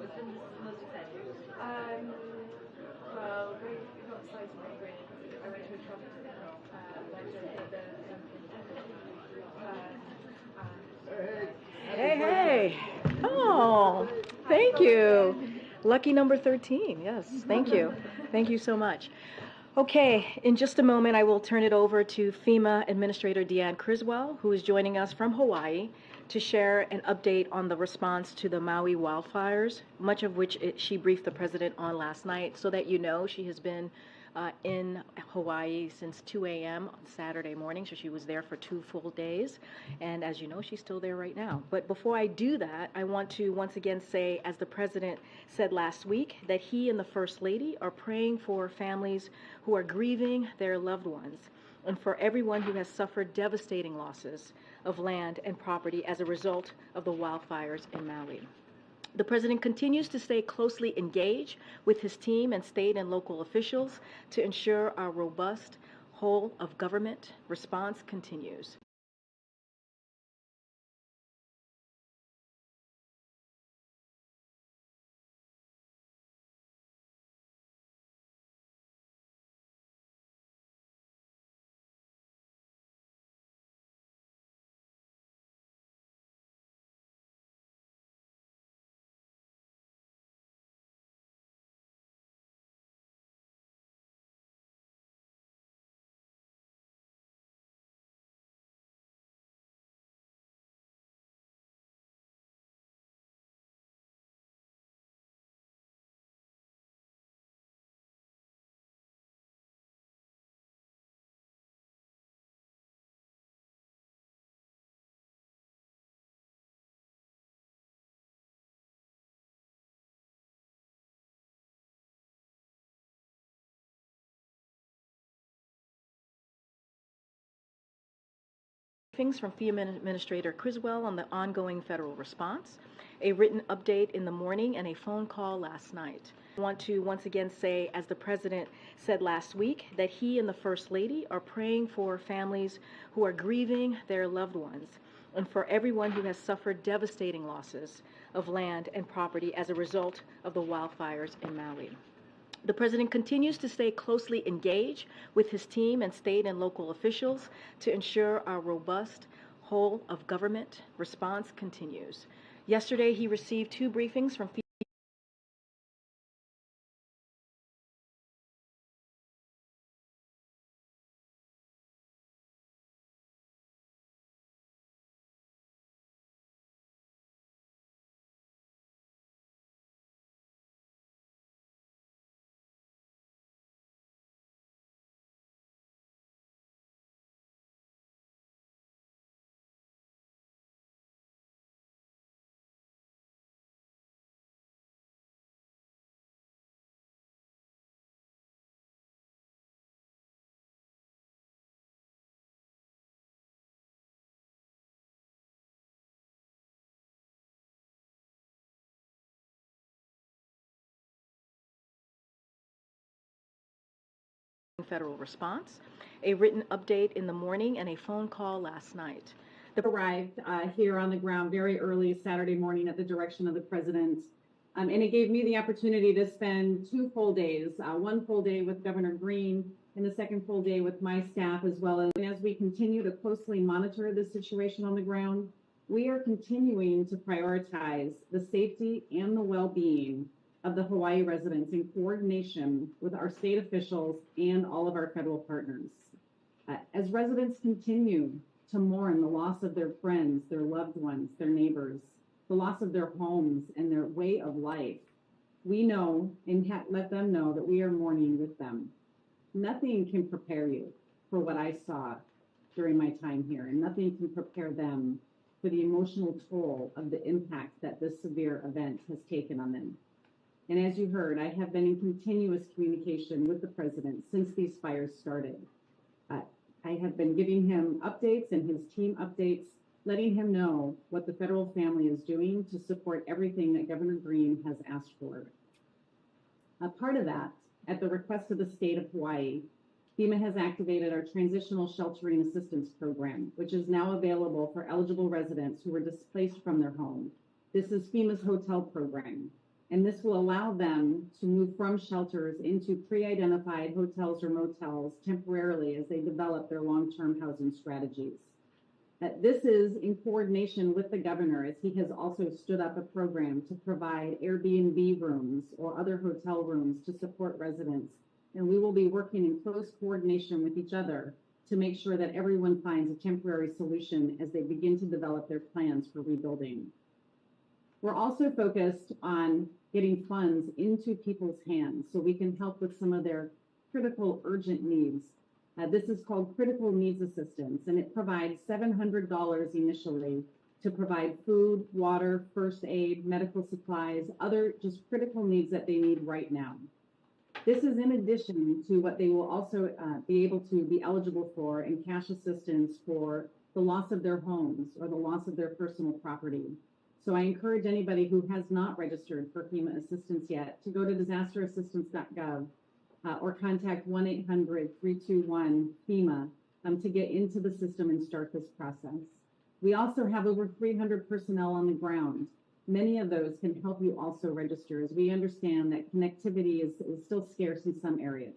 What's been most exciting? Well, very, not exciting, very great. I went to a Trump funeral, like Hey, hey. Oh, thank you. Lucky number 13. Yes, thank you. Thank you so much. Okay, in just a moment, I will turn it over to FEMA Administrator Deanne Criswell, who is joining us from Hawaii to share an update on the response to the Maui wildfires, much of which she briefed the president on last night. So that you know, she has been in Hawaii since 2 a.m. on Saturday morning, so she was there for 2 full days. And as you know, she's still there right now. But before I do that, I want to once again say, as the president said last week, that he and the First Lady are praying for families who are grieving their loved ones and for everyone who has suffered devastating losses of land and property as a result of the wildfires in Maui. The president continues to stay closely engaged with his team and state and local officials to ensure our robust whole of government response continues. Briefings from FEMA Administrator Criswell on the ongoing federal response, a written update in the morning, and a phone call last night. I want to once again say, as the president said last week, that he and the First Lady are praying for families who are grieving their loved ones and for everyone who has suffered devastating losses of land and property as a result of the wildfires in Maui. The president continues to stay closely engaged with his team and state and local officials to ensure our robust whole of government response continues. Yesterday, he received 2 briefings from federal response, a written update in the morning, and a phone call last night. Arrived here on the ground very early Saturday morning at the direction of the president. And it gave me the opportunity to spend 2 full days, 1 full day with Governor Green and the second full day with my staff, as well as we continue to closely monitor the situation on the ground, we are continuing to prioritize the safety and the well-being of the Hawaii residents in coordination with our state officials and all of our federal partners. As residents continue to mourn the loss of their friends, their loved ones, their neighbors, the loss of their homes and their way of life, we know and let them know that we are mourning with them. Nothing can prepare you for what I saw during my time here, and nothing can prepare them for the emotional toll of the impact that this severe event has taken on them. And as you heard, I have been in continuous communication with the president since these fires started. I have been giving him updates and his team updates, letting him know what the federal family is doing to support everything that Governor Green has asked for. A part of that, at the request of the state of Hawaii, FEMA has activated our Transitional Sheltering Assistance Program, which is now available for eligible residents who were displaced from their home. This is FEMA's hotel program, And this will allow them to move from shelters into pre-identified hotels or motels temporarily as they develop their long-term housing strategies. This is in coordination with the governor, as he has also stood up a program to provide Airbnb rooms or other hotel rooms to support residents. And we will be working in close coordination with each other to make sure that everyone finds a temporary solution as they begin to develop their plans for rebuilding. We're also focused on getting funds into people's hands so we can help with some of their critical urgent needs. This is called critical needs assistance, and it provides $700 initially to provide food, water, first aid, medical supplies, other just critical needs that they need right now. This is in addition to what they will also be able to be eligible for in cash assistance for the loss of their homes or the loss of their personal property. So I encourage anybody who has not registered for FEMA assistance yet to go to disasterassistance.gov or contact 1-800-321-FEMA to get into the system and start this process. We also have over 300 personnel on the ground. Many of those can help you also register, as we understand that connectivity is still scarce in some areas.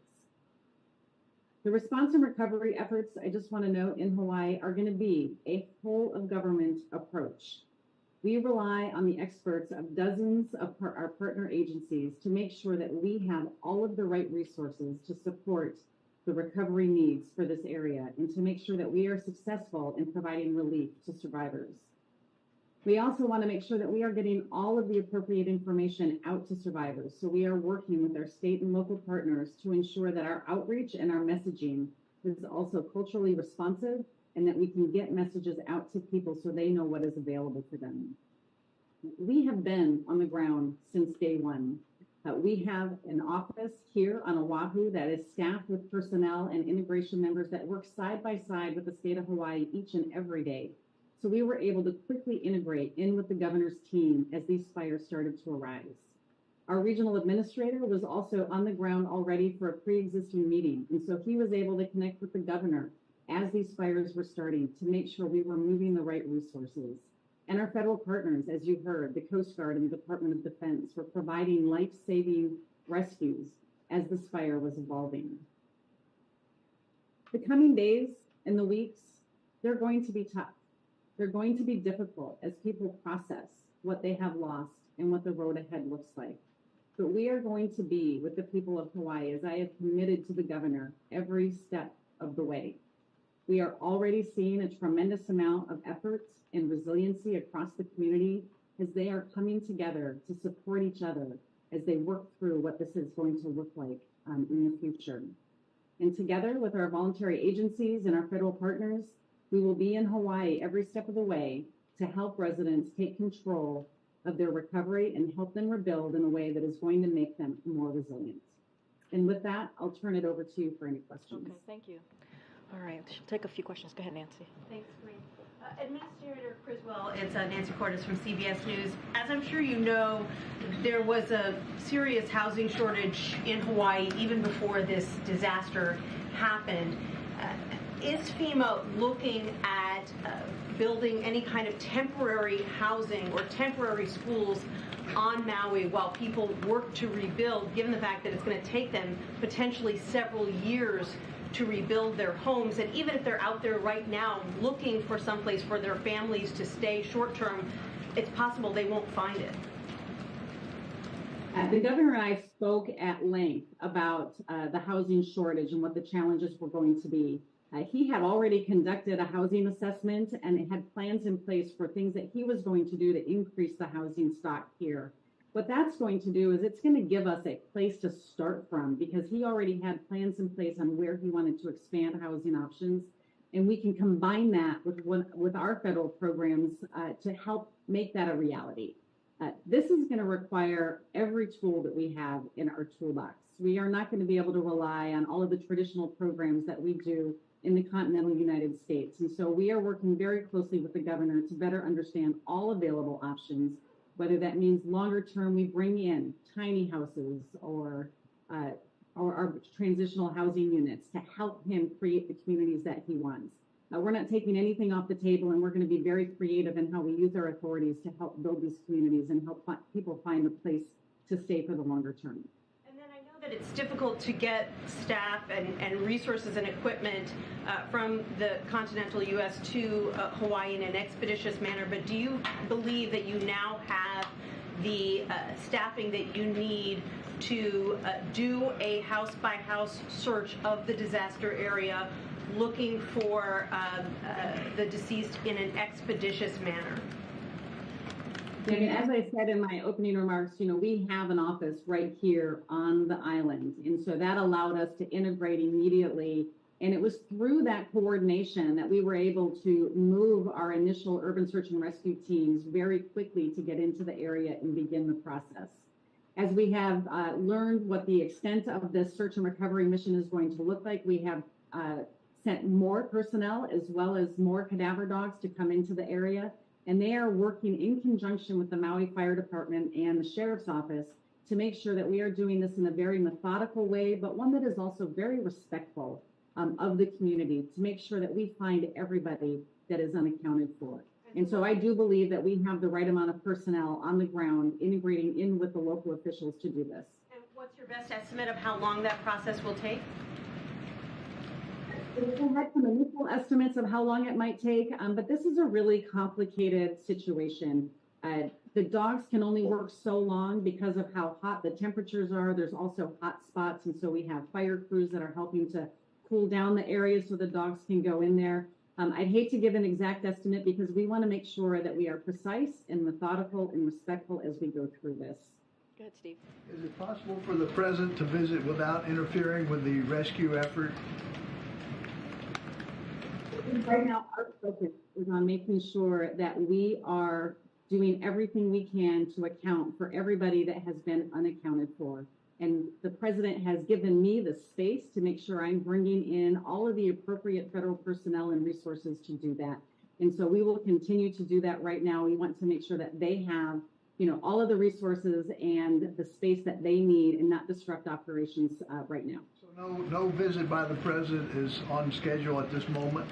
The response and recovery efforts, I just want to note, in Hawaii are going to be a whole of government approach. We rely on the experts of dozens of our partner agencies to make sure that we have all of the right resources to support the recovery needs for this area and to make sure that we are successful in providing relief to survivors. We also want to make sure that we are getting all of the appropriate information out to survivors. So we are working with our state and local partners to ensure that our outreach and our messaging is also culturally responsive and that we can get messages out to people so they know what is available for them. We have been on the ground since day one. We have an office here on Oahu that is staffed with personnel and integration members that work side by side with the state of Hawaii each and every day. So we were able to quickly integrate in with the governor's team as these fires started to arise. Our regional administrator was also on the ground already for a pre-existing meeting. And so he was able to connect with the governor as these fires were starting to make sure we were moving the right resources. And our federal partners, as you heard, the Coast Guard and the Department of Defense, were providing life-saving rescues as this fire was evolving. The coming days and the weeks, they're going to be tough. They're going to be difficult as people process what they have lost and what the road ahead looks like. But we are going to be with the people of Hawaii, as I have committed to the governor, every step of the way. We are already seeing a tremendous amount of effort and resiliency across the community as they are coming together to support each other as they work through what this is going to look like in the future. And together with our voluntary agencies and our federal partners, we will be in Hawaii every step of the way to help residents take control of their recovery and help them rebuild in a way that is going to make them more resilient. And with that, I'll turn it over to you for any questions. Okay, thank you. All right, she'll take a few questions. Go ahead, Nancy. Thanks, Karine. Administrator Criswell, it's Nancy Cordes from CBS News. As I'm sure you know, there was a serious housing shortage in Hawaii even before this disaster happened. Is FEMA looking at building any kind of temporary housing or temporary schools on Maui while people work to rebuild, given the fact that it's going to take them potentially several years to rebuild their homes? And even if they're out there right now looking for someplace for their families to stay short term, it's possible they won't find it. The governor and I spoke at length about the housing shortage and what the challenges were going to be. He had already conducted a housing assessment and had plans in place for things that he was going to do to increase the housing stock here. What that's going to do is it's going to give us a place to start from, because he already had plans in place on where he wanted to expand housing options. And we can combine that with our federal programs to help make that a reality. This is going to require every tool that we have in our toolbox. We are not going to be able to rely on all of the traditional programs that we do in the continental United States. And so we are working very closely with the governor to better understand all available options, whether that means longer term we bring in tiny houses or our transitional housing units to help him create the communities that he wants. We're not taking anything off the table, and we're going to be very creative in how we use our authorities to help build these communities and help people find a place to stay for the longer term. And then I know that it's difficult to get staff and resources and equipment from the continental U.S. to Hawaii in an expeditious manner, but do you believe that you now have the staffing that you need to do a house-by-house search of the disaster area, looking for the deceased in an expeditious manner? I mean, as I said in my opening remarks, we have an office right here on the island. And so that allowed us to integrate immediately. And it was through that coordination that we were able to move our initial urban search and rescue teams very quickly to get into the area and begin the process. As we have learned what the extent of this search and recovery mission is going to look like, we have sent more personnel as well as more cadaver dogs to come into the area. And they are working in conjunction with the Maui Fire Department and the Sheriff's Office to make sure that we are doing this in a very methodical way, but one that is also very respectful of the community, to make sure that we find everybody that is unaccounted for. And so I do believe that we have the right amount of personnel on the ground integrating in with the local officials to do this. And what's your best estimate of how long that process will take? We had some initial estimates of how long it might take, but this is a really complicated situation. The dogs can only work so long because of how hot the temperatures are. There's also hot spots, and so we have fire crews that are helping to cool down the area so the dogs can go in there. I'd hate to give an exact estimate because we want to make sure that we are precise and methodical and respectful as we go through this. Go ahead, Steve. Is it possible for the president to visit without interfering with the rescue effort? Right now, our focus is on making sure that we are doing everything we can to account for everybody that has been unaccounted for. And the president has given me the space to make sure I'm bringing in all of the appropriate federal personnel and resources to do that. And so we will continue to do that right now. We want to make sure that they have, all of the resources and the space that they need and not disrupt operations right now. So no visit by the president is on schedule at this moment?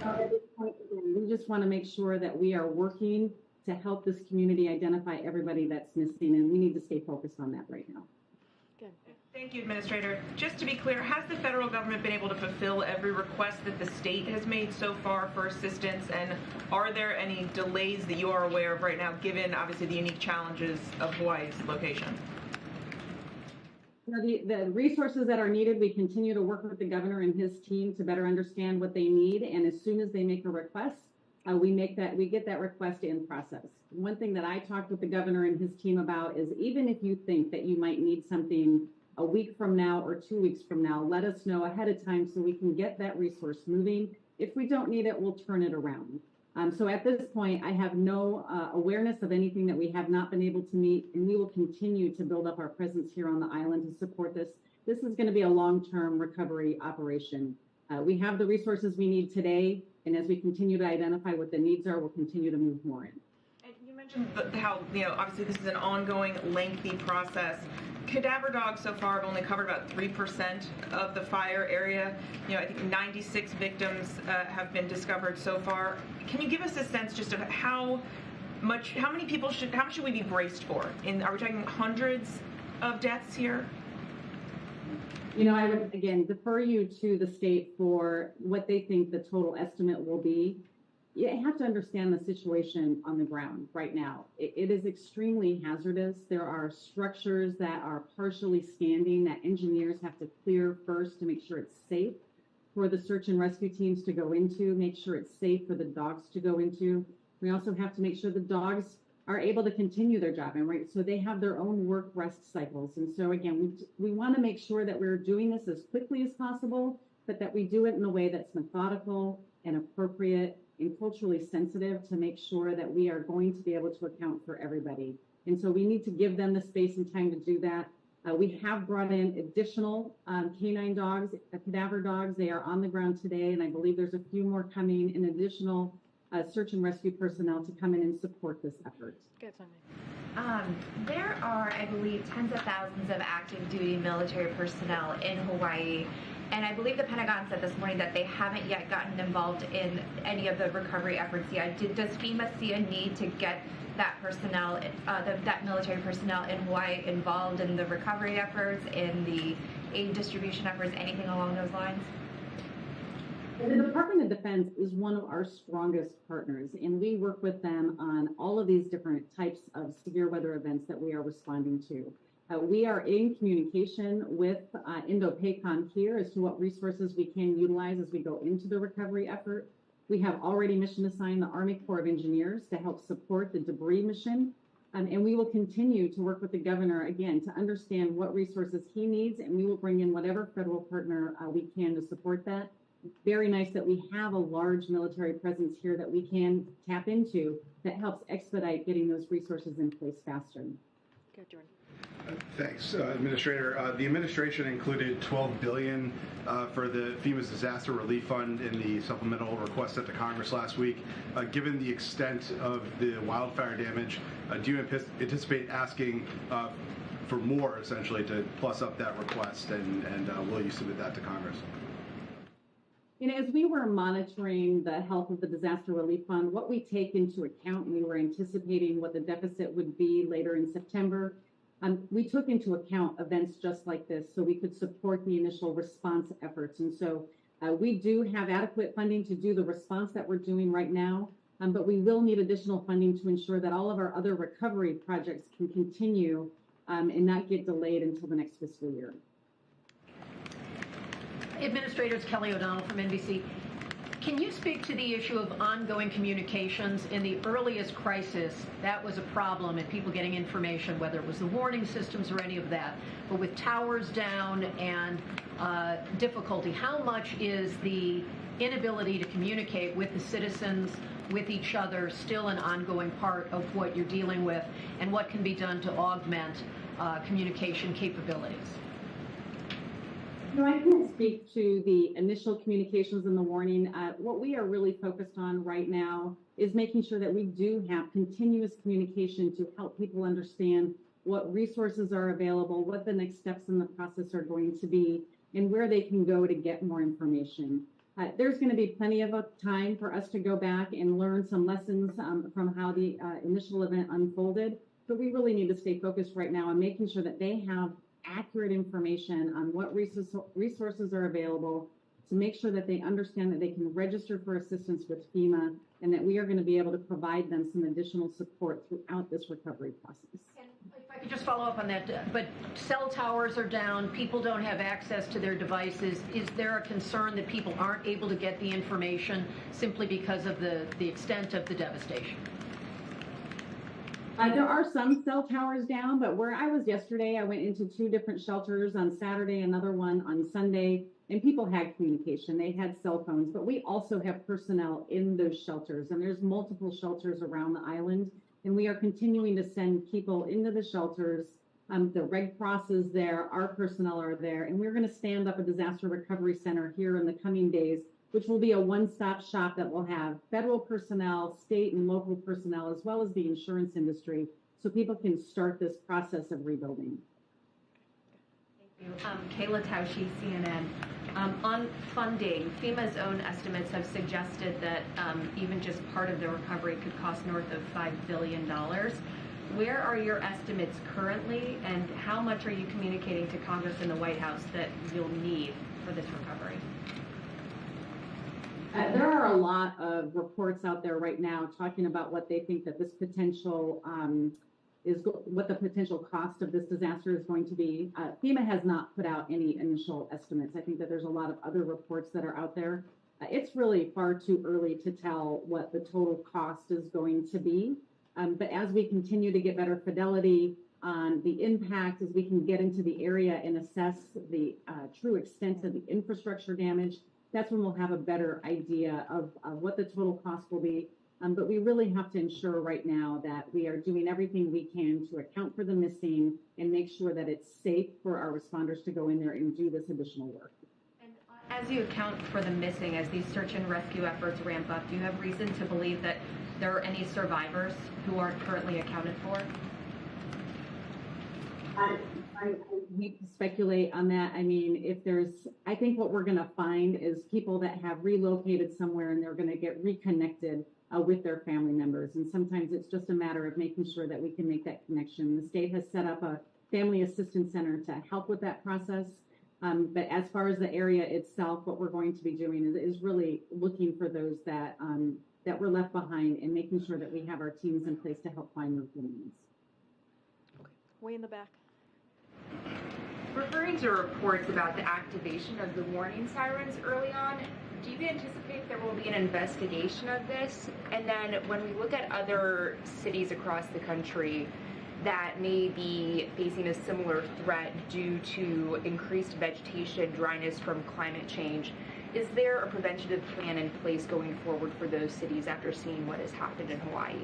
At this point, again, we just want to make sure that we are working to help this community identify everybody that's missing, and we need to stay focused on that right now. Good. Thank you, Administrator. Just to be clear, has the federal government been able to fulfill every request that the state has made so far for assistance, and are there any delays that you are aware of right now, given obviously the unique challenges of Hawaii's location? The resources that are needed, we continue to work with the governor and his team to better understand what they need, and as soon as they make a request, we get that request in process. One thing that I talked with the governor and his team about is, even if you think that you might need something a week from now or 2 weeks from now, let us know ahead of time so we can get that resource moving. If we don't need it, we'll turn it around. So at this point, I have no awareness of anything that we have not been able to meet, and we will continue to build up our presence here on the island to support this. This is going to be a long-term recovery operation. We have the resources we need today, and as we continue to identify what the needs are, we'll continue to move more in. And you mentioned how, obviously this is an ongoing, lengthy process. Cadaver dogs so far have only covered about 3% of the fire area. I think 96 victims have been discovered so far. Can you give us a sense just of how much should we be braced for? Are we talking hundreds of deaths here? I would, again, defer you to the state for what they think the total estimate will be. You have to understand the situation on the ground right now. It is extremely hazardous. There are structures that are partially standing that engineers have to clear first to make sure it's safe for the search and rescue teams to go into, make sure it's safe for the dogs to go into. We also have to make sure the dogs are able to continue their job, and so they have their own work rest cycles. And so again, we want to make sure that we're doing this as quickly as possible, but that we do it in a way that's methodical and appropriate and culturally sensitive to make sure that we are going to be able to account for everybody. And so we need to give them the space and time to do that. We have brought in additional canine dogs, cadaver dogs. They are on the ground today, and I believe there's a few more coming, and additional search and rescue personnel to come in and support this effort. Good, Sonia. There are, I believe, tens of thousands of active duty military personnel in Hawaii. And I believe the Pentagon said this morning that they haven't yet gotten involved in any of the recovery efforts yet. Does FEMA see a need to get that personnel, that military personnel in Hawaii involved in the recovery efforts, in the aid distribution efforts, anything along those lines? The Department of Defense is one of our strongest partners, and we work with them on all of these different types of severe weather events that we are responding to. We are in communication with Indo-PACOM here as to what resources we can utilize as we go into the recovery effort. We have already mission assigned the Army Corps of Engineers to help support the debris mission. And we will continue to work with the governor, again, to understand what resources he needs, and we will bring in whatever federal partner we can to support that. Very nice that we have a large military presence here that we can tap into that helps expedite getting those resources in place faster. Good, Jordan. Thanks, Administrator. The administration included $12 billion for the FEMA's Disaster Relief Fund in the supplemental request sent to Congress last week. Given the extent of the wildfire damage, do you anticipate asking for more, essentially, to plus up that request, and will you submit that to Congress? You know, as we were monitoring the health of the Disaster Relief Fund, what we take into account, and we were anticipating what the deficit would be later in September, we took into account events just like this so we could support the initial response efforts. And so we do have adequate funding to do the response that we're doing right now, but we will need additional funding to ensure that all of our other recovery projects can continue and not get delayed until the next fiscal year. Administrators Kelly O'Donnell from NBC. Can you speak to the issue of ongoing communications? In the earliest crisis, that was a problem and people getting information, whether it was the warning systems or any of that. But with towers down and difficulty, how much is the inability to communicate with the citizens, with each other, still an ongoing part of what you're dealing with, and what can be done to augment communication capabilities? No, I can't speak to the initial communications in the warning. What we are really focused on right now is making sure that we do have continuous communication to help people understand what resources are available, what the next steps in the process are going to be, and where they can go to get more information. There's going to be plenty of time for us to go back and learn some lessons from how the initial event unfolded, but we really need to stay focused right now on making sure that they have accurate information on what resources are available, to make sure that they understand that they can register for assistance with FEMA, and that we are going to be able to provide them some additional support throughout this recovery process. And if I could just follow up on that, but cell towers are down, people don't have access to their devices. Is there a concern that people aren't able to get the information simply because of the extent of the devastation? There are some cell towers down, but where I was yesterday, I went into 2 different shelters on Saturday, another one on Sunday, and people had communication. They had cell phones, but we also have personnel in those shelters, and there's multiple shelters around the island, and we are continuing to send people into the shelters. The Red Cross is there, our personnel are there, and we're going to stand up a disaster recovery center here in the coming days, which will be a one-stop shop that will have federal personnel, state and local personnel, as well as the insurance industry, so people can start this process of rebuilding. Thank you. Kayla Tausche, CNN. On funding, FEMA's own estimates have suggested that even just part of the recovery could cost north of $5 billion. Where are your estimates currently, and how much are you communicating to Congress and the White House that you'll need for this recovery? There are a lot of reports out there right now talking about what they think that this potential what the potential cost of this disaster is going to be. FEMA has not put out any initial estimates. I think that there's a lot of other reports that are out there. It's really far too early to tell what the total cost is going to be. But as we continue to get better fidelity on the impact, as we can get into the area and assess the true extent of the infrastructure damage, that's when we'll have a better idea of what the total cost will be. But we really have to ensure right now that we are doing everything we can to account for the missing and make sure that it's safe for our responders to go in there and do this additional work. And as you account for the missing, as these search and rescue efforts ramp up, do you have reason to believe that there are any survivors who aren't currently accounted for? I hate to speculate on that. I mean, I think what we're going to find is people that have relocated somewhere and they're going to get reconnected with their family members. And sometimes it's just a matter of making sure that we can make that connection. The state has set up a family assistance center to help with that process. But as far as the area itself, what we're going to be doing is really looking for those that were left behind and making sure that we have our teams in place to help find those families. Way in the back. Referring to reports about the activation of the warning sirens early on, do you anticipate there will be an investigation of this? And then when we look at other cities across the country that may be facing a similar threat due to increased vegetation, dryness from climate change, is there a preventative plan in place going forward for those cities after seeing what has happened in Hawaii?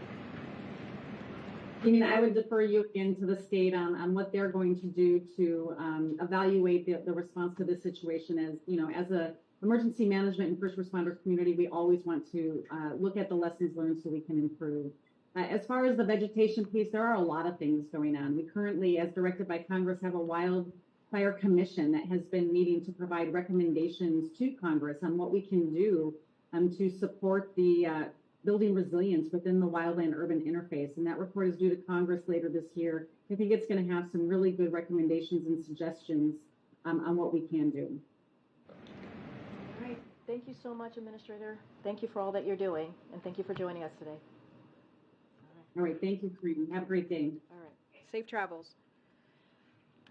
I would defer you again to the state on what they're going to do to evaluate the response to this situation. As a emergency management and first responder community, we always want to look at the lessons learned so we can improve. As far as the vegetation piece, there are a lot of things going on. We currently, as directed by Congress, have a wildfire commission that has been meeting to provide recommendations to Congress on what we can do to support the building resilience within the wildland-urban interface. And that report is due to Congress later this year. I think it's going to have some really good recommendations and suggestions on what we can do. All right. Thank you so much, Administrator. Thank you for all that you're doing, and thank you for joining us today. All right. Thank you, Karine. Have a great day. All right. Safe travels.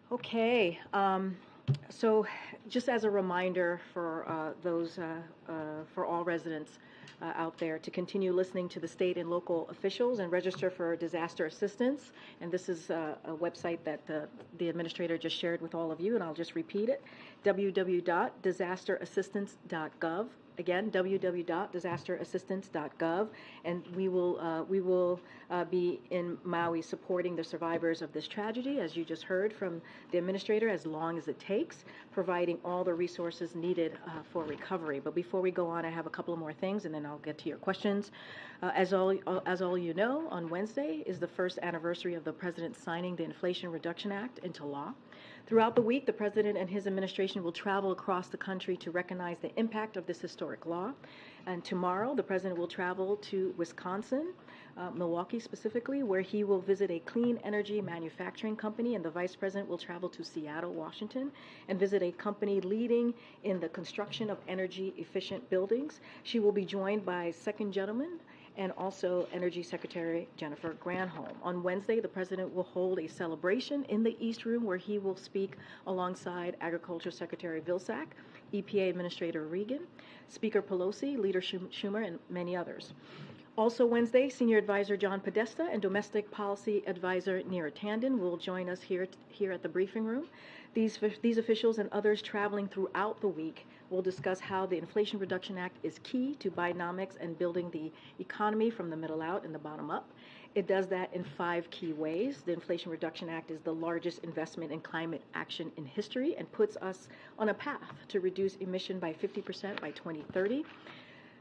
Okay. So just as a reminder for for all residents out there to continue listening to the state and local officials and register for disaster assistance. And this is a website that the administrator just shared with all of you, and I'll just repeat it, www.disasterassistance.gov. Again, www.disasterassistance.gov, and we will be in Maui supporting the survivors of this tragedy, as you just heard from the administrator, as long as it takes, providing all the resources needed for recovery. But before we go on, I have a couple of more things, and then I'll get to your questions. As all you know, on Wednesday is the first anniversary of the President signing the Inflation Reduction Act into law. Throughout the week, the President and his administration will travel across the country to recognize the impact of this historic law. And tomorrow, the President will travel to Wisconsin, Milwaukee specifically, where he will visit a clean energy manufacturing company, and the Vice President will travel to Seattle, Washington, and visit a company leading in the construction of energy-efficient buildings. She will be joined by second gentleman and also Energy Secretary Jennifer Granholm. On Wednesday, the President will hold a celebration in the East Room where he will speak alongside Agriculture Secretary Vilsack, EPA Administrator Regan, Speaker Pelosi, Leader Schumer, and many others. Also Wednesday, Senior Advisor John Podesta and Domestic Policy Advisor Neera Tanden will join us here at the briefing room. These officials and others traveling throughout the week will discuss how the Inflation Reduction Act is key to Bidenomics and building the economy from the middle out and the bottom up. It does that in 5 key ways. The Inflation Reduction Act is the largest investment in climate action in history and puts us on a path to reduce emission by 50% by 2030.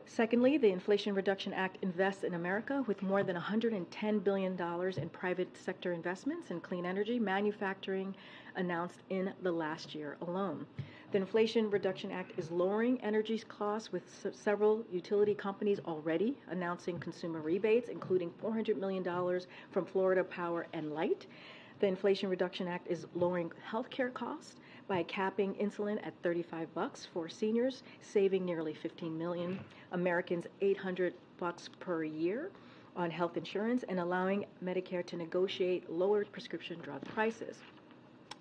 Secondly, the Inflation Reduction Act invests in America with more than $110 billion in private sector investments in clean energy manufacturing announced in the last year alone. The Inflation Reduction Act is lowering energy costs with several utility companies already announcing consumer rebates, including $400 million from Florida Power and Light. The Inflation Reduction Act is lowering healthcare costs by capping insulin at $35 for seniors, saving nearly 15 million Americans $800 per year on health insurance, and allowing Medicare to negotiate lower prescription drug prices.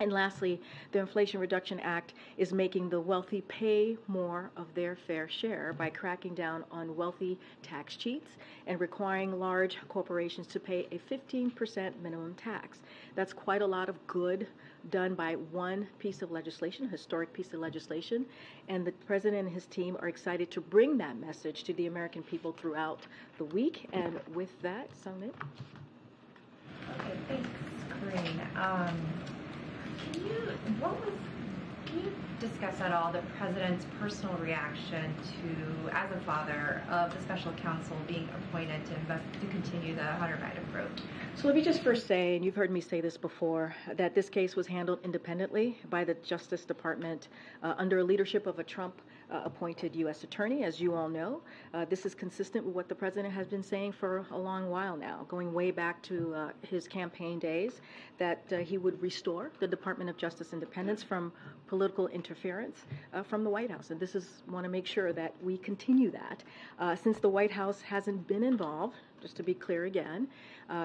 And lastly, the Inflation Reduction Act is making the wealthy pay more of their fair share by cracking down on wealthy tax cheats and requiring large corporations to pay a 15% minimum tax. That's quite a lot of good done by one piece of legislation, a historic piece of legislation, and the President and his team are excited to bring that message to the American people throughout the week. And with that, Sungmin. Okay, thanks, Karine. Can you discuss at all the president's personal reaction to, as a father, of the special counsel being appointed to continue the Hunter Biden probe? So let me just first say, and you've heard me say this before, that this case was handled independently by the Justice Department under leadership of a Trump appointed U.S. attorney, as you all know. This is consistent with what the president has been saying for a long while now, going way back to his campaign days, that he would restore the Department of Justice independence from political interference from the White House. And this is want to make sure that we continue that. Since the White House hasn't been involved, just to be clear again,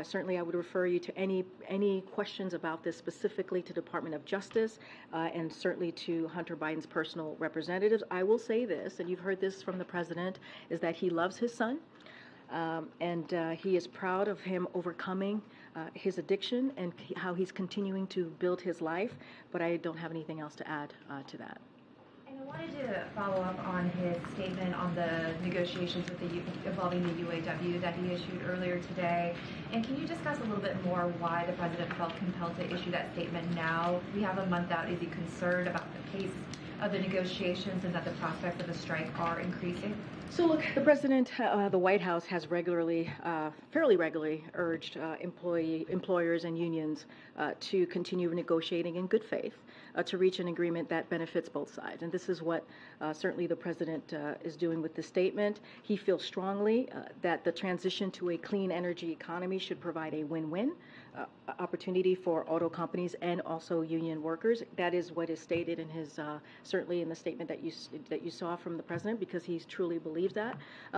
certainly I would refer you to any questions about this specifically to Department of Justice and certainly to Hunter Biden's personal representatives. I will say this, and you've heard this from the president, is that he loves his son. And he is proud of him overcoming his addiction and how he's continuing to build his life. But I don't have anything else to add to that. And I wanted to follow up on his statement on the negotiations with involving the UAW that he issued earlier today. And can you discuss a little bit more why the president felt compelled to issue that statement now? We have a month out. Is he concerned about the pace of the negotiations and that the prospects of a strike are increasing? So look, the president, the White House has regularly, fairly regularly urged employers and unions to continue negotiating in good faith to reach an agreement that benefits both sides. And this is what certainly the president is doing with this statement. He feels strongly that the transition to a clean energy economy should provide a win-win opportunity for auto companies and also union workers. That is what is stated in his, certainly in the statement that you saw from the president, because he truly believes that.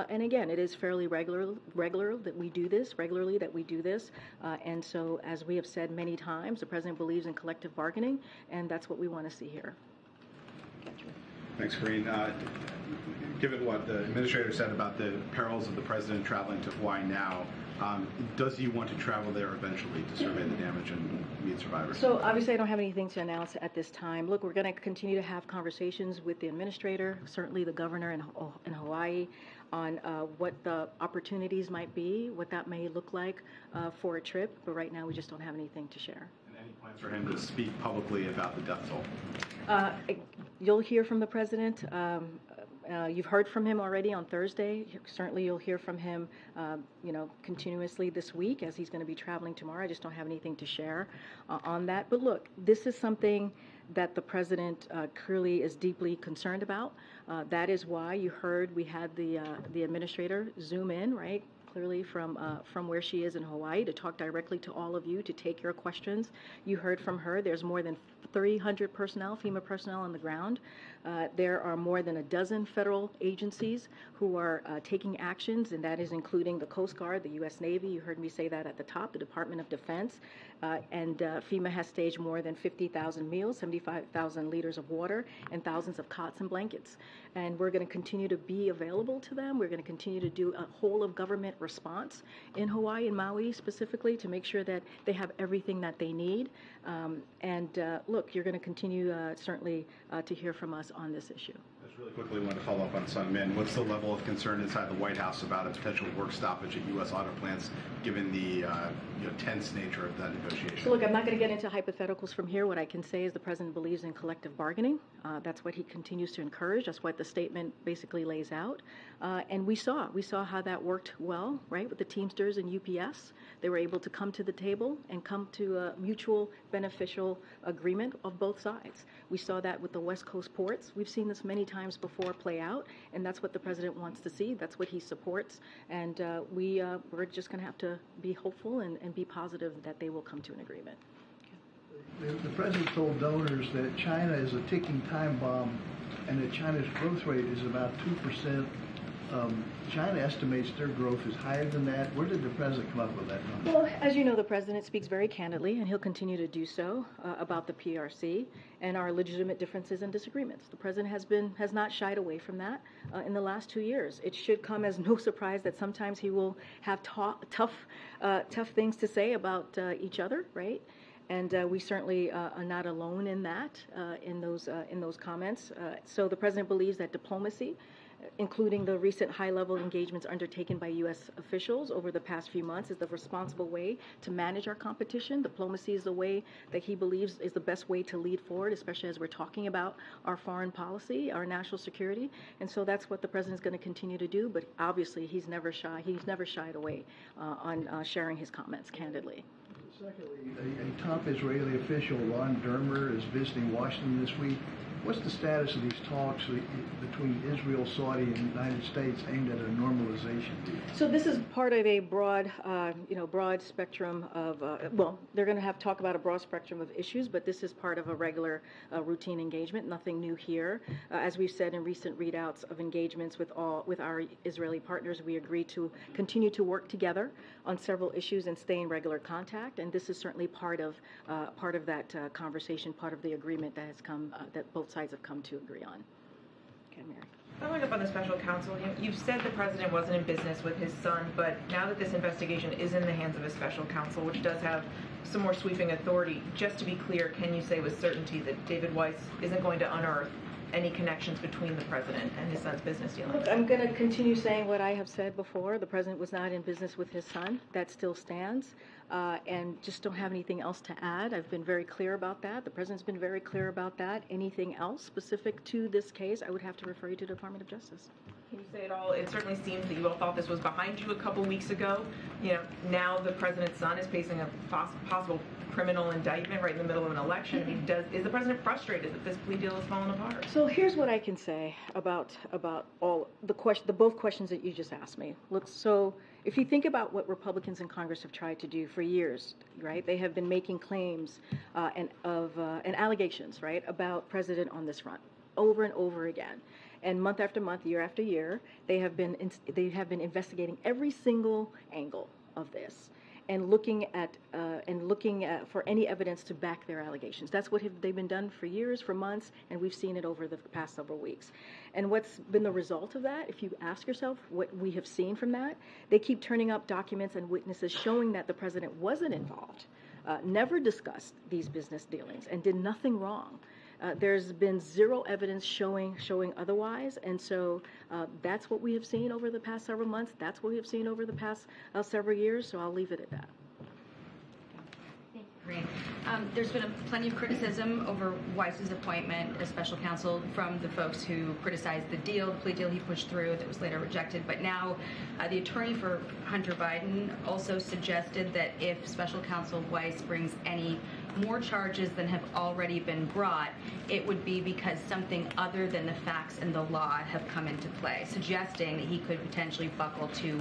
And again, it is fairly regular that we do this, and so as we have said many times, the president believes in collective bargaining, and that's what we want to see here. Thanks, Karine. Given what the administrator said about the perils of the president traveling to Hawaii now, does he want to travel there eventually to survey the damage and meet survivors? So obviously I don't have anything to announce at this time. Look, we're going to continue to have conversations with the administrator, certainly the governor in Hawaii, on what the opportunities might be, what that may look like for a trip. But right now we just don't have anything to share. And any plans for him to speak publicly about the death toll? You'll hear from the president. You've heard from him already on Thursday. Certainly you'll hear from him, continuously this week as he's going to be traveling tomorrow. I just don't have anything to share on that. But look, this is something that the president clearly is deeply concerned about. That is why you heard we had the administrator zoom in, right? Clearly from where she is in Hawaii to talk directly to all of you, to take your questions. You heard from her. There's more than 300 personnel, FEMA personnel on the ground. There are more than a dozen federal agencies who are taking actions, and that is including the Coast Guard, the U.S. Navy. You heard me say that at the top, the Department of Defense. And FEMA has staged more than 50,000 meals, 75,000 liters of water, and thousands of cots and blankets. And we're going to continue to be available to them. We're going to continue to do a whole of government response in Hawaii and Maui specifically to make sure that they have everything that they need. Look, you're going to continue certainly to hear from us on this issue. Just really quickly, want to follow up on Sun Min. What's the level of concern inside the White House about a potential work stoppage at U.S. auto plants, given the tense nature of that negotiation? So look, I'm not going to get into hypotheticals from here. What I can say is the president believes in collective bargaining. That's what he continues to encourage. That's what the statement basically lays out. And we saw how that worked well, right, with the Teamsters and UPS. They were able to come to the table and come to a mutual beneficial agreement of both sides. We saw that with the West Coast ports. We've seen this many times before play out, and that's what the president wants to see. That's what he supports. And we're just going to have to be hopeful and be positive that they will come to an agreement. The president told donors that China is a ticking time bomb and that China's growth rate is about 2%. China estimates their growth is higher than that. Where did the president come up with that number? Well, as you know, the president speaks very candidly, and he'll continue to do so about the PRC and our legitimate differences and disagreements. The president has not shied away from that in the last 2 years. It should come as no surprise that sometimes he will have tough things to say about each other, right? And we certainly are not alone in that, in those comments. So the president believes that diplomacy including the recent high-level engagements undertaken by U.S. officials over the past few months, is the responsible way to manage our competition. Diplomacy is the way that he believes is the best way to lead forward, especially as we're talking about our foreign policy, our national security. And so that's what the president's going to continue to do. But obviously, he's never shy. He's never shied away on sharing his comments candidly. Secondly, a top Israeli official, Ron Dermer, is visiting Washington this week. What's the status of these talks between Israel, Saudi, and the United States aimed at a normalization? So this is part of a broad, broad spectrum of, they're going to have talk about a broad spectrum of issues, but this is part of a regular routine engagement, nothing new here. As we've said in recent readouts of engagements with our Israeli partners, we agreed to continue to work together on several issues and stay in regular contact, and this is certainly part of that conversation, part of the agreement that has come, that both sides have come to agree on. Okay, Mary. Following up on the special counsel, you've said the president wasn't in business with his son, but now that this investigation is in the hands of a special counsel, which does have some more sweeping authority, just to be clear, can you say with certainty that David Weiss isn't going to unearth any connections between the president and his son's business dealings? Look, I'm going to continue saying what I have said before. The president was not in business with his son. That still stands. And just don't have anything else to add. I've been very clear about that. The president's been very clear about that. Anything else specific to this case, I would have to refer you to the Department of Justice. Can you say it all? It certainly seems that you all thought this was behind you a couple weeks ago. Now the president's son is facing a possible criminal indictment right in the middle of an election. I mean, is the president frustrated that this plea deal has fallen apart? So here's what I can say about all the both questions that you just asked me. Look, so if you think about what Republicans in Congress have tried to do for years, right? They have been making claims and allegations, right, about president on this front over and over again. And month after month, year after year, they have been investigating every single angle of this and looking at for any evidence to back their allegations. That's what they've been done for years, for months, and we've seen it over the past several weeks. And what's been the result of that? If you ask yourself what we have seen from that, they keep turning up documents and witnesses showing that the president wasn't involved, never discussed these business dealings, and did nothing wrong. There's been zero evidence showing otherwise, and so that's what we have seen over the past several months. That's what we have seen over the past several years, so I'll leave it at that. Thank you, Karine. There's been plenty of criticism over Weiss's appointment as special counsel from the folks who criticized the plea deal he pushed through that was later rejected. But now the attorney for Hunter Biden also suggested that if special counsel Weiss brings any more charges than have already been brought, it would be because something other than the facts and the law have come into play, suggesting that he could potentially buckle to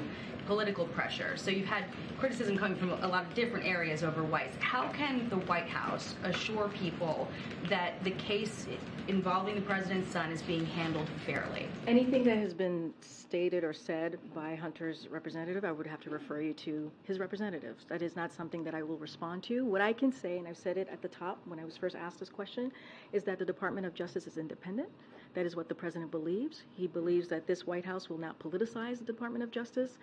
political pressure. So you've had criticism coming from a lot of different areas over Weiss. How can the White House assure people that the case involving the president's son is being handled fairly? Anything that has been stated or said by Hunter's representative, I would have to refer you to his representatives. That is not something that I will respond to. What I can say, and I've said it at the top when I was first asked this question, is that the Department of Justice is independent. That is what the president believes. He believes that this White House will not politicize the Department of Justice.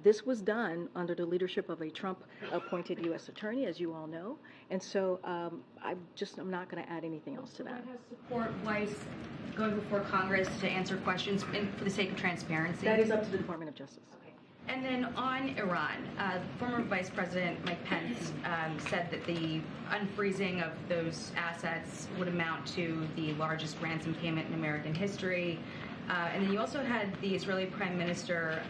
This was done under the leadership of a Trump-appointed U.S. attorney, as you all know. And so I'm not going to add anything else to that. White House support Weiss going before Congress to answer questions for the sake of transparency? That is up to the Department of Justice. Okay. And then on Iran, former Vice President Mike Pence said that the unfreezing of those assets would amount to the largest ransom payment in American history. And then you also had the Israeli Prime Minister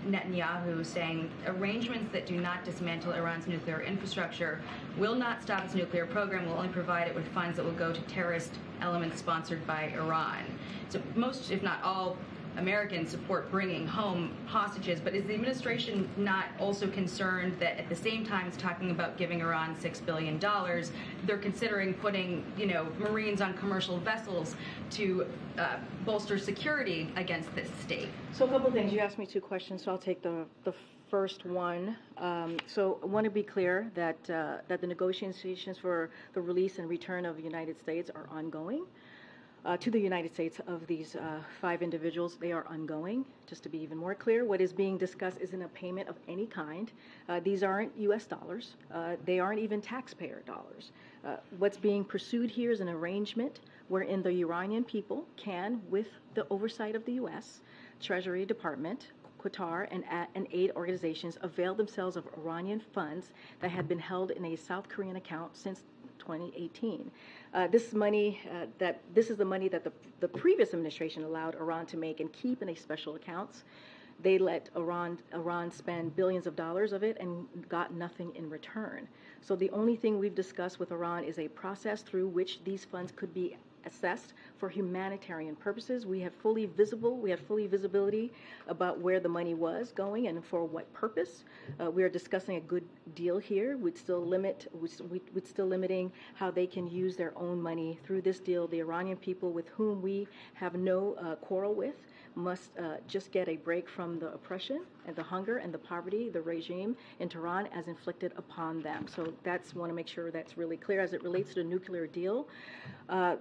Netanyahu saying arrangements that do not dismantle Iran's nuclear infrastructure will not stop its nuclear program, will only provide it with funds that will go to terrorist elements sponsored by Iran. So most, if not all, Americans support bringing home hostages, but is the administration not also concerned that at the same time it's talking about giving Iran $6 billion, they're considering putting, Marines on commercial vessels to bolster security against this state? So a couple of things. You asked me two questions, so I'll take the first one. So I want to be clear that the negotiations for the release and return of the United States are ongoing. To the United States of these 5 individuals, they are ongoing. Just to be even more clear, what is being discussed isn't a payment of any kind. These aren't U.S. dollars. They aren't even taxpayer dollars. What's being pursued here is an arrangement wherein the Iranian people can, with the oversight of the U.S., Treasury Department, Qatar, and aid organizations availed themselves of Iranian funds that had been held in a South Korean account since 2018. This is the money that the previous administration allowed Iran to make and keep in a special accounts. They let Iran spend billions of dollars of it and got nothing in return. So the only thing we've discussed with Iran is a process through which these funds could be assessed for humanitarian purposes. We have fully visibility about where the money was going and for what purpose. We are discussing a good deal here. We'd still limiting how they can use their own money through this deal. The Iranian people, with whom we have no quarrel with, must just get a break from the oppression and the hunger and the poverty, the regime in Tehran as inflicted upon them. So want to make sure that's really clear as it relates to the nuclear deal.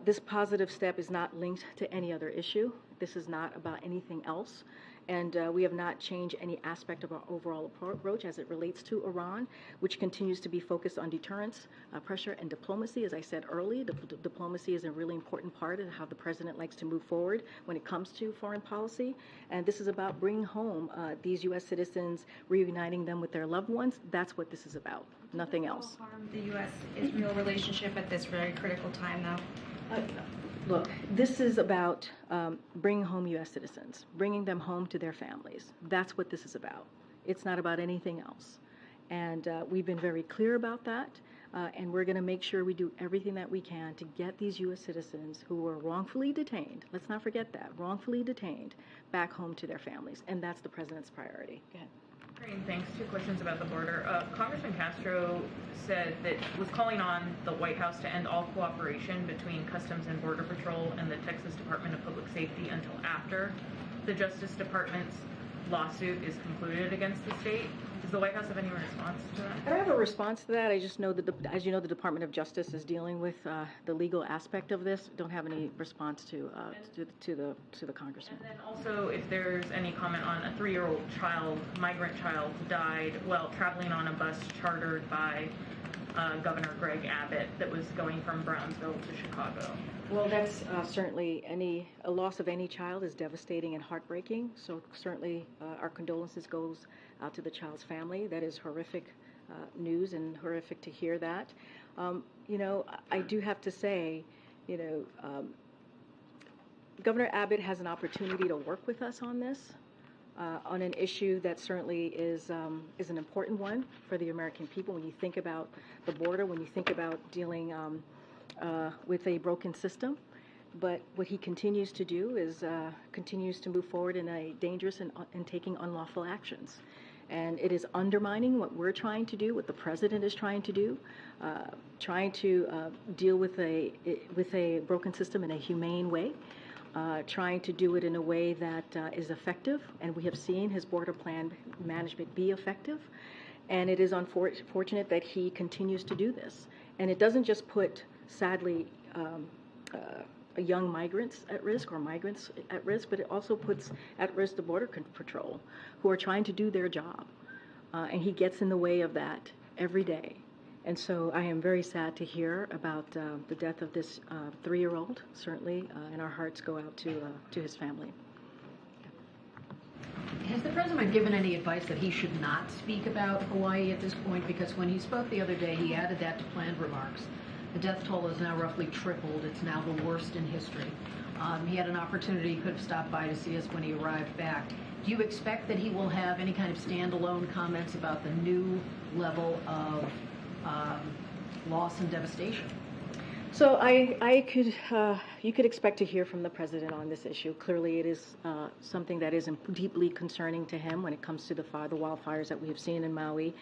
This positive step is not linked to any other issue. This is not about anything else. And we have not changed any aspect of our overall approach as it relates to Iran, which continues to be focused on deterrence, pressure, and diplomacy. As I said earlier, diplomacy is a really important part of how the president likes to move forward when it comes to foreign policy. And this is about bringing home these U.S. citizens, reuniting them with their loved ones. That's what this is about, nothing else. Harm the U.S.-Israel relationship at this very critical time, though? Look, this is about bringing home U.S. citizens, bringing them home to their families. That's what this is about. It's not about anything else. And we've been very clear about that. And we're going to make sure we do everything that we can to get these U.S. citizens who were wrongfully detained, let's not forget that, wrongfully detained, back home to their families. And that's the president's priority. Go ahead. Karine, thanks. Two questions about the border. Congressman Castro was calling on the White House to end all cooperation between Customs and Border Patrol and the Texas Department of Public Safety until after the Justice Department's lawsuit is concluded against the state. Does the White House have any response to that? I don't have a response to that. I just know that, as you know, the Department of Justice is dealing with the legal aspect of this. Don't have any response to the congressman. And then also, if there's any comment on a 3-year-old migrant child, died while traveling on a bus chartered by Governor Greg Abbott that was going from Brownsville to Chicago. Well, that's certainly a loss of any child is devastating and heartbreaking. So certainly our condolences goes out to the child's family. That is horrific news and horrific to hear that. I do have to say, Governor Abbott has an opportunity to work with us on this, on an issue that certainly is an important one for the American people. When you think about the border, when you think about dealing with a broken system. But what he continues to do is continues to move forward in a dangerous and taking unlawful actions. And it is undermining what we're trying to do, what the president is trying to do, trying to deal with a broken system in a humane way, trying to do it in a way that is effective. And we have seen his border plan management be effective. And it is unfortunate that he continues to do this. And it doesn't just put, sadly, young migrants at risk or migrants at risk, but it also puts at risk the Border Patrol, who are trying to do their job. And he gets in the way of that every day. And so I am very sad to hear about the death of this 3-year-old, certainly, and our hearts go out to his family. Has the president given any advice that he should not speak about Hawaii at this point? Because when he spoke the other day, he added that to planned remarks. The death toll is now roughly tripled. It's now the worst in history. He had an opportunity, he could have stopped by to see us when he arrived back. Do you expect that he will have any kind of standalone comments about the new level of loss and devastation? So you could expect to hear from the president on this issue. Clearly, it is something that is deeply concerning to him when it comes to the wildfires that we have seen in Maui.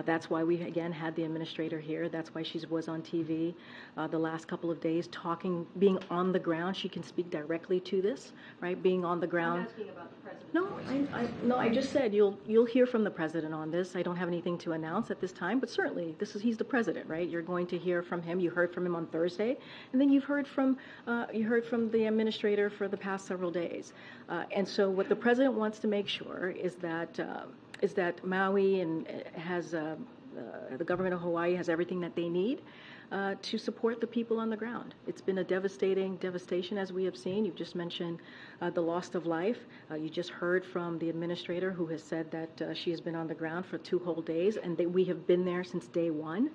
That's why we again had the administrator here. That's why she was on TV the last couple of days, being on the ground. She can speak directly to this, right? Being on the ground. I'm asking about the president's No, I just said you'll hear from the president on this. I don't have anything to announce at this time, but certainly he's the president, right? You're going to hear from him. You heard from him on Thursday, and then you've heard from the administrator for the past several days. And so what the president wants to make sure is that Maui has the government of Hawaii has everything that they need to support the people on the ground. It's been a devastation as we have seen. You've just mentioned the loss of life. You just heard from the administrator who has said that she has been on the ground for 2 whole days, and that we have been there since day one.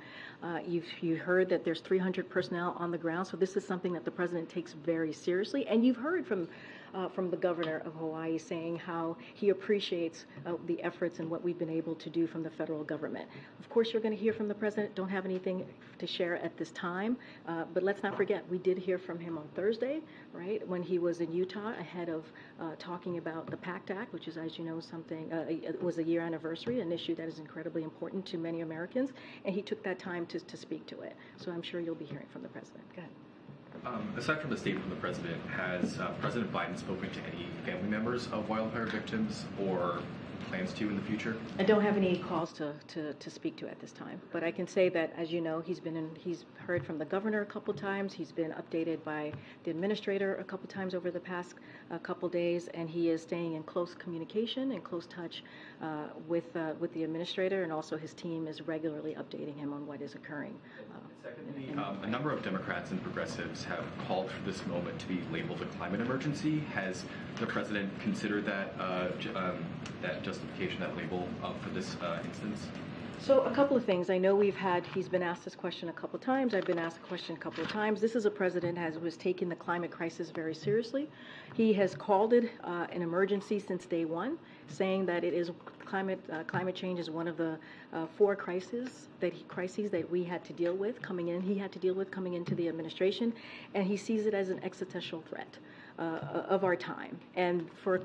You heard that there's 300 personnel on the ground, so this is something that the president takes very seriously. And you've heard from the governor of Hawaii saying how he appreciates the efforts and what we've been able to do from the federal government. Of course, you're going to hear from the president. Don't have anything to share at this time, but let's not forget, we did hear from him on Thursday, right, when he was in Utah ahead of talking about the PACT Act, which is, as you know, it was a year anniversary, an issue that is incredibly important to many Americans, and he took that time to speak to it. So I'm sure you'll be hearing from the president. Go ahead. Aside from the statement from the president, has President Biden spoken to any family members of wildfire victims or plans to in the future? I don't have any calls to speak to at this time, but I can say that, as you know, he's heard from the governor a couple times. He's been updated by the administrator a couple times over the past couple days, and he is staying in close communication and close touch with the administrator, and also his team is regularly updating him on what is occurring. Secondly, a number of Democrats and progressives have called for this moment to be labeled a climate emergency. Has the president considered that that justification, that label, for this instance? So a couple of things. I know he's been asked this question a couple of times. I've been asked the question a couple of times. This is a president who has taken the climate crisis very seriously. He has called it an emergency since day one, saying that it is climate change is one of the 4 crises that we had to deal with coming in. He had to deal with coming into the administration, and he sees it as an existential threat of our time. And for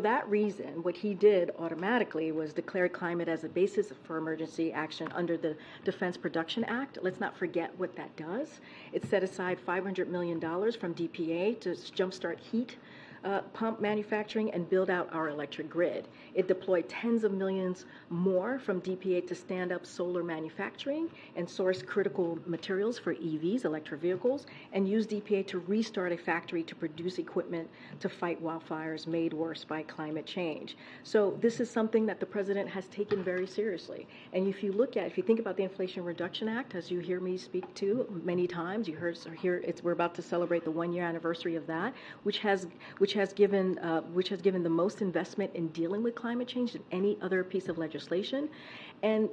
that reason, what he did automatically was declare climate as a basis for emergency action under the Defense Production Act. Let's not forget what that does. It set aside $500 million from DPA to jumpstart heat pump manufacturing and build out our electric grid. It deployed tens of millions more from DPA to stand up solar manufacturing and source critical materials for EVs, electric vehicles, and use DPA to restart a factory to produce equipment to fight wildfires made worse by climate change. So this is something that the president has taken very seriously. And if you think about the Inflation Reduction Act, as you hear me speak to many times, we're about to celebrate the 1-year anniversary of that, which has given the most investment in dealing with climate change than any other piece of legislation. And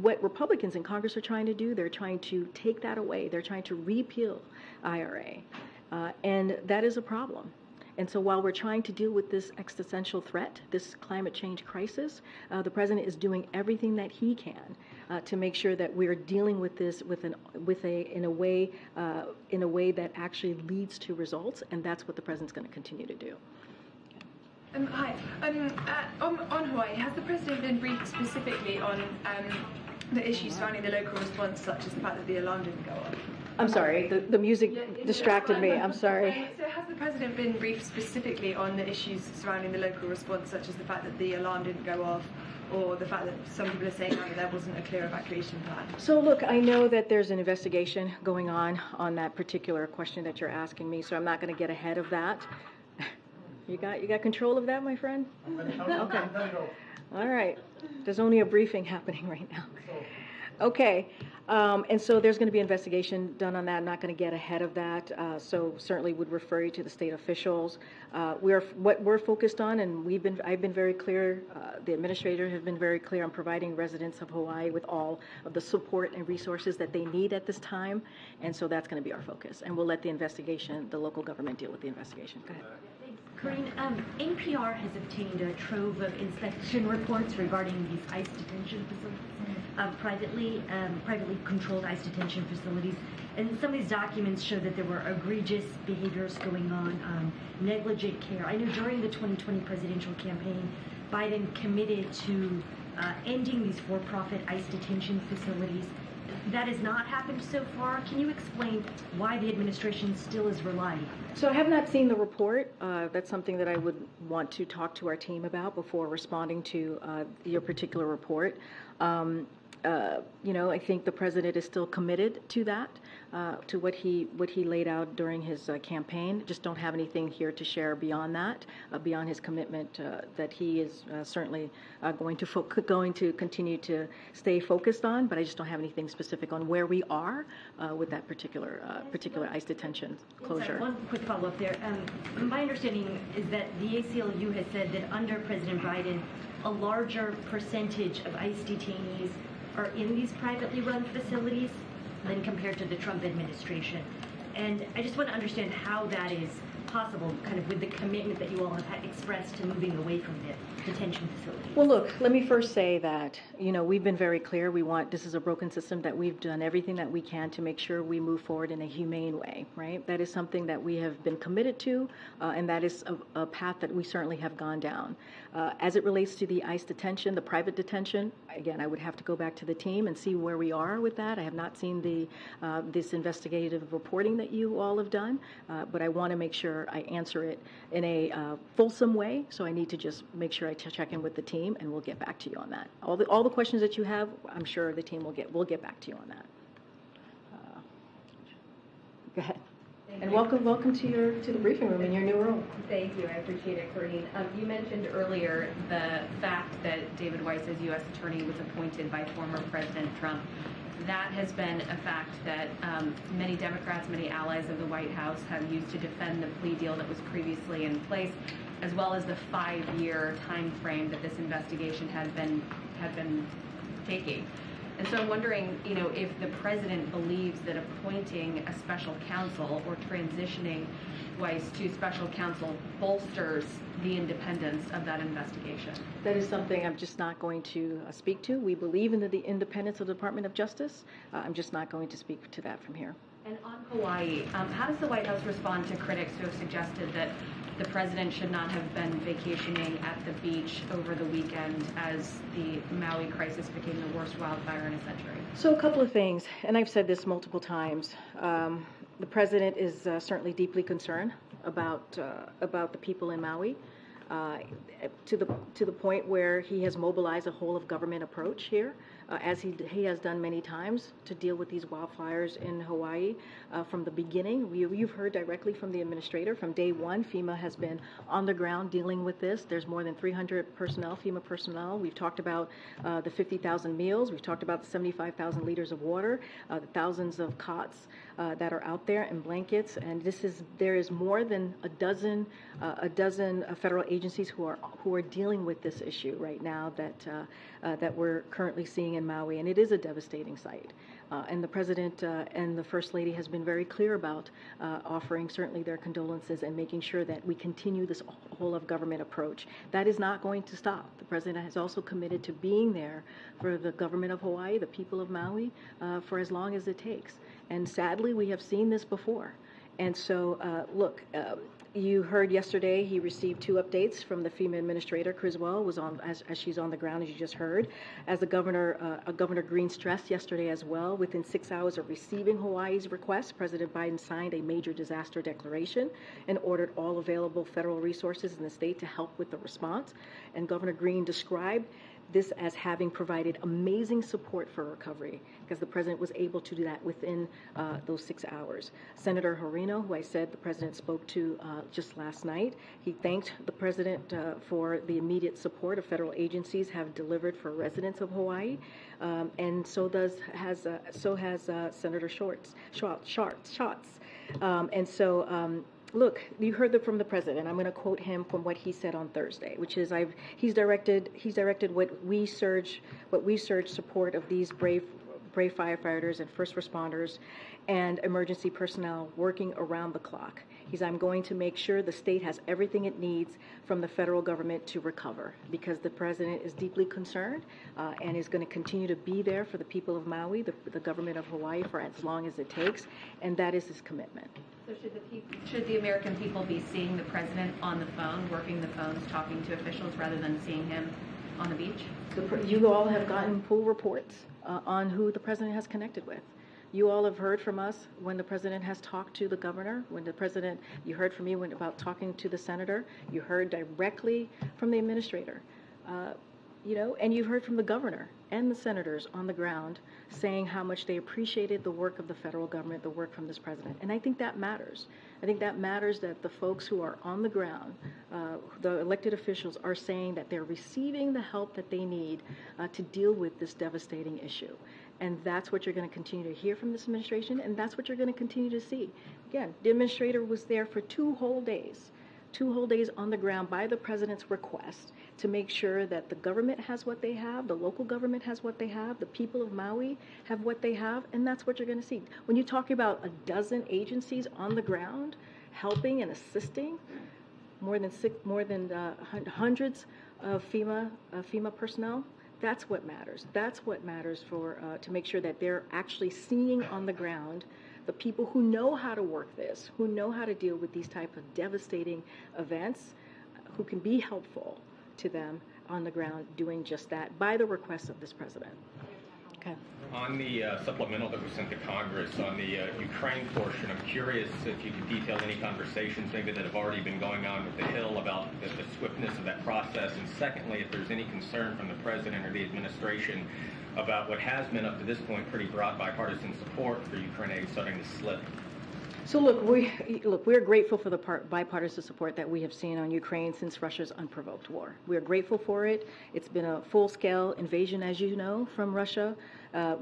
what Republicans in Congress are trying to do, they're trying to take that away. They're trying to repeal IRA, and that is a problem. And so while we're trying to deal with this existential threat, this climate change crisis, the president is doing everything that he can to make sure that we're dealing with this in a way that actually leads to results, and that's what the president's going to continue to do. Hi. On Hawaii, has the president been briefed specifically on the issues surrounding the local response, such as the fact that the alarm didn't go off? I'm sorry, the music distracted me. I'm sorry. So has the president been briefed specifically on the issues surrounding the local response, such as the fact that the alarm didn't go off, or the fact that some people are saying that there wasn't a clear evacuation plan? So look, I know that there's an investigation going on that particular question that you're asking me, so I'm not going to get ahead of that. You got control of that, my friend? Okay. All right. There's only a briefing happening right now. Okay. And so there's going to be an investigation done on that. I'm not going to get ahead of that. So certainly would refer you to the state officials. What we're focused on, and I've been very clear, the administrator has been very clear on providing residents of Hawaii with all of the support and resources that they need at this time. And so that's going to be our focus. And we'll let the local government deal with the investigation. Go ahead. Karine, NPR has obtained a trove of inspection reports regarding these ICE detention facilities, privately controlled ICE detention facilities. And some of these documents show that there were egregious behaviors going on, negligent care. I know during the 2020 presidential campaign, Biden committed to ending these for-profit ICE detention facilities. That has not happened so far. Can you explain why the administration still is relying on it? So I have not seen the report. That's something that I would want to talk to our team about before responding to your particular report. I think the president is still committed to that, to what he laid out during his campaign. Just don't have anything here to share beyond that, beyond his commitment that he is certainly going to continue to stay focused on. But I just don't have anything specific on where we are with that particular ICE detention closure. Sorry, one quick follow-up there. My understanding is that the ACLU has said that under President Biden, a larger percentage of ICE detainees are in these privately run facilities than compared to the Trump administration. And I just want to understand how that is possible, kind of with the commitment that you all have expressed to moving away from the detention facilities. Well, look, let me first say that, we've been very clear. This is a broken system, that we've done everything that we can to make sure we move forward in a humane way, right? That is something that we have been committed to, and that is a path that we certainly have gone down. As it relates to the ICE detention, the private detention, again, I would have to go back to the team and see where we are with that. I have not seen this investigative reporting that you all have done, but I want to make sure I answer it in a fulsome way, so I need to just make sure I check in with the team, and we'll get back to you on that. All the questions that you have, I'm sure the team will get back to you on that. Go ahead. And welcome to the briefing room in your new room. Thank you. I appreciate it, Karine. You mentioned earlier the fact that David Weiss, as U.S. Attorney, was appointed by former President Trump. That has been a fact that many Democrats, many allies of the White House have used to defend the plea deal that was previously in place, as well as the 5-year time frame that this investigation had been taking. And so I'm wondering, if the president believes that appointing a special counsel or transitioning Weiss to special counsel bolsters the independence of that investigation. That is something I'm just not going to speak to. We believe in the independence of the Department of Justice. I'm just not going to speak to that from here. And on Hawaii, how does the White House respond to critics who have suggested that the president should not have been vacationing at the beach over the weekend as the Maui crisis became the worst wildfire in a century? So a couple of things, and I've said this multiple times. The president is certainly deeply concerned about the people in Maui, to the point where he has mobilized a whole of government approach here, as he has done many times to deal with these wildfires in Hawaii from the beginning. You've heard directly from the administrator. From day one, FEMA has been on the ground dealing with this. There's more than 300 personnel, FEMA personnel. We've talked about the 50,000 meals. We've talked about the 75,000 liters of water, the thousands of cots that are out there and blankets. And there is more than a dozen federal agencies who are dealing with this issue right now that we're currently seeing in Maui, and it is a devastating sight. And the president and the first lady has been very clear about offering certainly their condolences and making sure that we continue this whole of government approach. That is not going to stop. The president has also committed to being there for the government of Hawaii, the people of Maui, for as long as it takes. And sadly, we have seen this before. And so, look, you heard yesterday he received 2 updates from the FEMA administrator. Criswell was on, as she's on the ground, as you just heard. As Governor Green stressed yesterday as well, within 6 hours of receiving Hawaii's request, President Biden signed a major disaster declaration and ordered all available federal resources in the state to help with the response. And Governor Green described this as having provided amazing support for recovery, because the president was able to do that within those 6 hours. Senator Horino, who I said the president spoke to just last night, he thanked the president for the immediate support of federal agencies have delivered for residents of Hawaii, and so has Senator Schatz. And so. Look, you heard that from the president. I'm going to quote him from what he said on Thursday, which is he's directed what we surge support of these brave firefighters and first responders and emergency personnel working around the clock. I'm going to make sure the state has everything it needs from the federal government to recover, because the president is deeply concerned and is going to continue to be there for the people of Maui, the government of Hawaii, for as long as it takes, and that is his commitment. So should the American people be seeing the president on the phone, working the phones, talking to officials, rather than seeing him on the beach? You all have gotten full reports on who the president has connected with. You all have heard from us when the president has talked to the governor, you heard from me about talking to the senator, you heard directly from the administrator. And you've heard from the governor and the senators on the ground saying how much they appreciated the work of the federal government, the work from this president. And I think that matters. I think that matters that the folks who are on the ground, the elected officials, are saying that they're receiving the help that they need to deal with this devastating issue. And that's what you're going to continue to hear from this administration, and that's what you're going to continue to see. Again, the administrator was there for 2 whole days on the ground by the president's request to make sure that the government has what they have, the local government has what they have, the people of Maui have what they have, and that's what you're going to see. When you talk about a dozen agencies on the ground helping and assisting, more than hundreds of FEMA personnel, that's what matters. That's what matters for to make sure that they're actually seeing on the ground the people who know how to work this, who know how to deal with these type of devastating events, who can be helpful to them on the ground doing just that by the request of this president. Okay. On the supplemental that was sent to Congress, on the Ukraine portion, I'm curious if you could detail any conversations maybe that have already been going on with the Hill about the swiftness of that process, and secondly, if there's any concern from the president or the administration about what has been up to this point pretty broad bipartisan support for Ukraine aid starting to slip. So we're grateful for the bipartisan support that we have seen on Ukraine since Russia's unprovoked war. We are grateful for it. It's been a full-scale invasion, as you know, from Russia.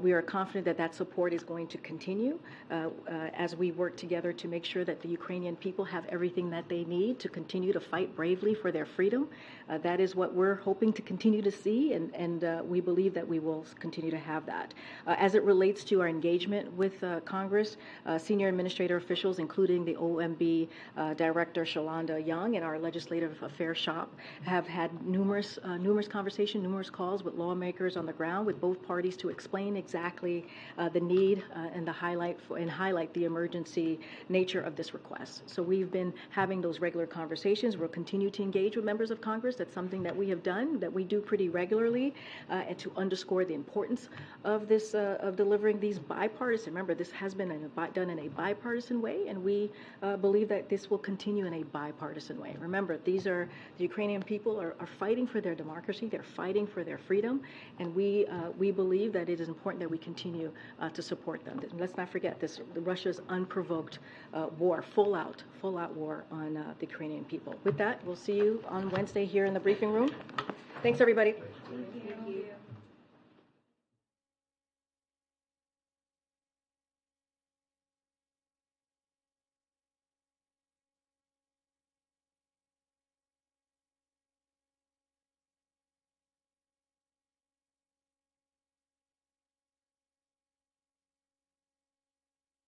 We are confident that that support is going to continue as we work together to make sure that the Ukrainian people have everything that they need to continue to fight bravely for their freedom. That is what we're hoping to continue to see, and we believe that we will continue to have that. As it relates to our engagement with Congress, senior administrator officials, including the OMB Director Shalonda Young and our Legislative Affairs shop, have had numerous conversations, numerous calls with lawmakers on the ground, with both parties to explain exactly the need and highlight the emergency nature of this request. So we've been having those regular conversations. We'll continue to engage with members of Congress. That's something that we have done, that we do pretty regularly, and to underscore the importance of this, of delivering these bipartisan. Remember, this has been done in a bipartisan way, and we believe that this will continue in a bipartisan way. Remember, the Ukrainian people are fighting for their democracy. They're fighting for their freedom, and we believe that it is important that we continue to support them. Let's not forget Russia's unprovoked war, full-out war on the Ukrainian people. With that, we'll see you on Wednesday here in the briefing room. Thanks, everybody.